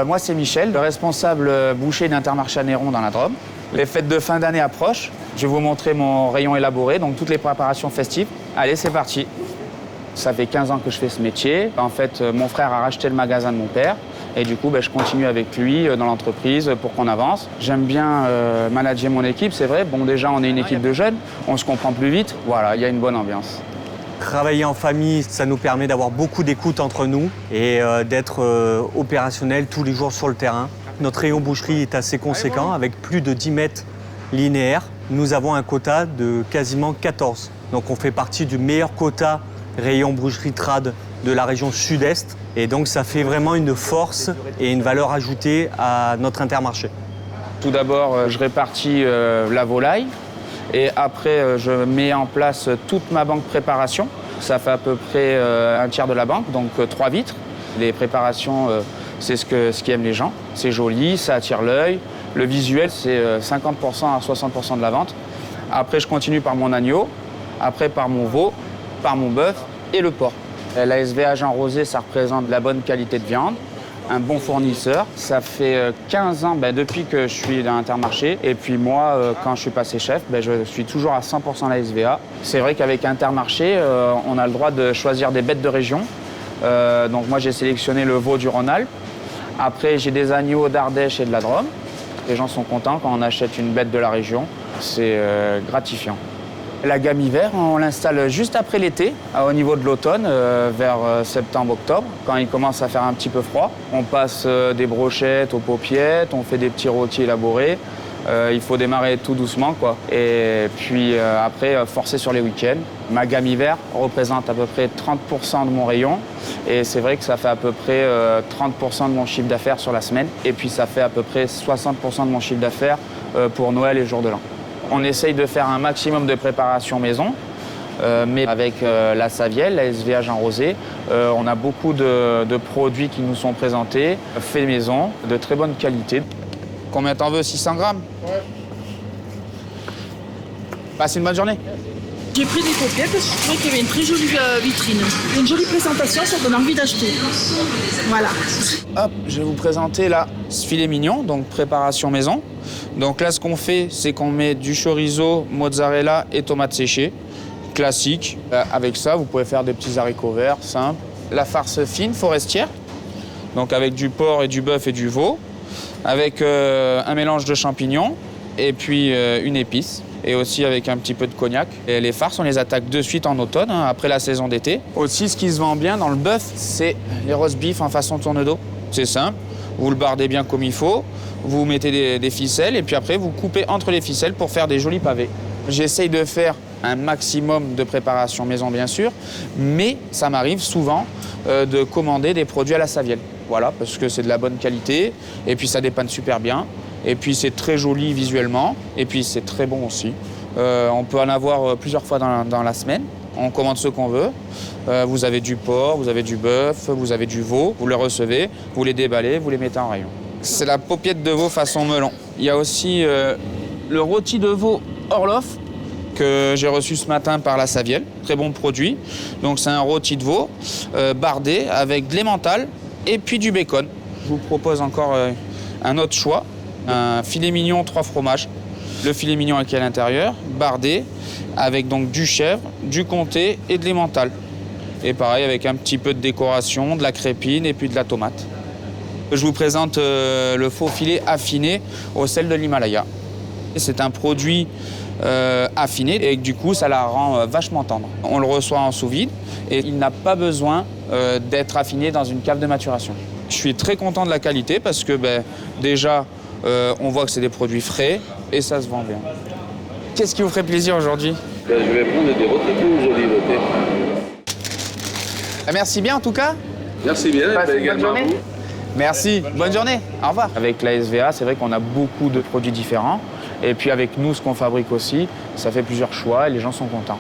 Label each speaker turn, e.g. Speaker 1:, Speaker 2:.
Speaker 1: Moi, c'est Michel, le responsable boucher d'Intermarché à Néron dans la Drôme. Les fêtes de fin d'année approchent. Je vais vous montrer mon rayon élaboré, donc toutes les préparations festives. Allez, c'est parti. Ça fait 15 ans que je fais ce métier. En fait, mon frère a racheté le magasin de mon père. Et du coup, je continue avec lui dans l'entreprise pour qu'on avance. J'aime bien manager mon équipe, c'est vrai. Bon, déjà, on est une équipe de jeunes. On se comprend plus vite. Voilà, il y a une bonne ambiance.
Speaker 2: Travailler en famille, ça nous permet d'avoir beaucoup d'écoute entre nous et d'être opérationnel tous les jours sur le terrain. Notre rayon boucherie est assez conséquent, avec plus de 10 mètres linéaires. Nous avons un quota de quasiment 14. Donc on fait partie du meilleur quota rayon boucherie trad de la région sud-est. Et donc ça fait vraiment une force et une valeur ajoutée à notre Intermarché.
Speaker 1: Tout d'abord, je répartis la volaille. Et après, je mets en place toute ma banque préparation. Ça fait à peu près un tiers de la banque, donc 3 vitres. Les préparations, c'est ce qu'aiment les gens. C'est joli, ça attire l'œil. Le visuel, c'est 50% à 60% de la vente. Après, je continue par mon agneau. Après, par mon veau, par mon bœuf et le porc. La SVA Jean Rosé, ça représente de la bonne qualité de viande. Un bon fournisseur. Ça fait 15 ans depuis que je suis dans Intermarché. Et puis moi, quand je suis passé chef, je suis toujours à 100% la SVA. C'est vrai qu'avec Intermarché, on a le droit de choisir des bêtes de région. Donc moi, j'ai sélectionné le veau du Rhône-Alpes. Après, j'ai des agneaux d'Ardèche et de la Drôme. Les gens sont contents quand on achète une bête de la région. C'est gratifiant. La gamme hiver, on l'installe juste après l'été, au niveau de l'automne, vers septembre-octobre, quand il commence à faire un petit peu froid. On passe des brochettes aux paupiètes, on fait des petits rôtis élaborés. Il faut démarrer tout doucement, quoi. Et puis après, forcer sur les week-ends. Ma gamme hiver représente à peu près 30% de mon rayon. Et c'est vrai que ça fait à peu près 30% de mon chiffre d'affaires sur la semaine. Et puis ça fait à peu près 60% de mon chiffre d'affaires pour Noël et jour de l'an. On essaye de faire un maximum de préparation maison, mais avec la Saviel, la SVA Jean Rosé, on a beaucoup de produits qui nous sont présentés, faits maison, de très bonne qualité. Combien t'en veux? 600 grammes? Ouais. Passez une bonne journée.
Speaker 3: J'ai pris des paupiètes, je trouvais qu'il y avait une très jolie vitrine. Une jolie présentation, ça donne envie d'acheter. Voilà.
Speaker 1: Hop, je vais vous présenter là ce filet mignon, donc préparation maison. Donc là, ce qu'on fait, c'est qu'on met du chorizo, mozzarella et tomates séchées. Classique. Avec ça, vous pouvez faire des petits haricots verts, simples. La farce fine, forestière. Donc avec du porc et du bœuf et du veau. Avec un mélange de champignons et puis une épice. Et aussi avec un petit peu de cognac. Et les farces, on les attaque de suite en automne, après la saison d'été. Aussi, ce qui se vend bien dans le bœuf, c'est les roast beef en façon tourne-dos. C'est simple, vous le bardez bien comme il faut, vous mettez des ficelles et puis après, vous coupez entre les ficelles pour faire des jolis pavés. J'essaye de faire un maximum de préparation maison, bien sûr, mais ça m'arrive souvent de commander des produits à la Saviel. Voilà, parce que c'est de la bonne qualité et puis ça dépanne super bien. Et puis c'est très joli visuellement, et puis c'est très bon aussi. On peut en avoir plusieurs fois dans la semaine. On commande ce qu'on veut. Vous avez du porc, vous avez du bœuf, vous avez du veau. Vous le recevez, vous les déballez, vous les mettez en rayon. C'est la paupiette de veau façon melon. Il y a aussi le rôti de veau Orloff que j'ai reçu ce matin par la Saviel. Très bon produit. Donc c'est un rôti de veau bardé avec de l'emmental et puis du bacon. Je vous propose encore un autre choix. Un filet mignon 3 fromages. Le filet mignon qui est à l'intérieur, bardé, avec donc du chèvre, du comté et de l'emmental. Et pareil, avec un petit peu de décoration, de la crépine et puis de la tomate. Je vous présente le faux filet affiné au sel de l'Himalaya. C'est un produit affiné et du coup, ça la rend vachement tendre. On le reçoit en sous-vide et il n'a pas besoin d'être affiné dans une cave de maturation. Je suis très content de la qualité parce que déjà, on voit que c'est des produits frais et ça se vend bien. Qu'est-ce qui vous ferait plaisir aujourd'hui?
Speaker 4: Je vais prendre des rôtis aux olives.
Speaker 1: Merci bien en tout cas.
Speaker 4: Merci bien.
Speaker 1: Passez une bonne journée. Merci, bonne journée. Au revoir. Avec la SVA, c'est vrai qu'on a beaucoup de produits différents. Et puis avec nous, ce qu'on fabrique aussi, ça fait plusieurs choix et les gens sont contents.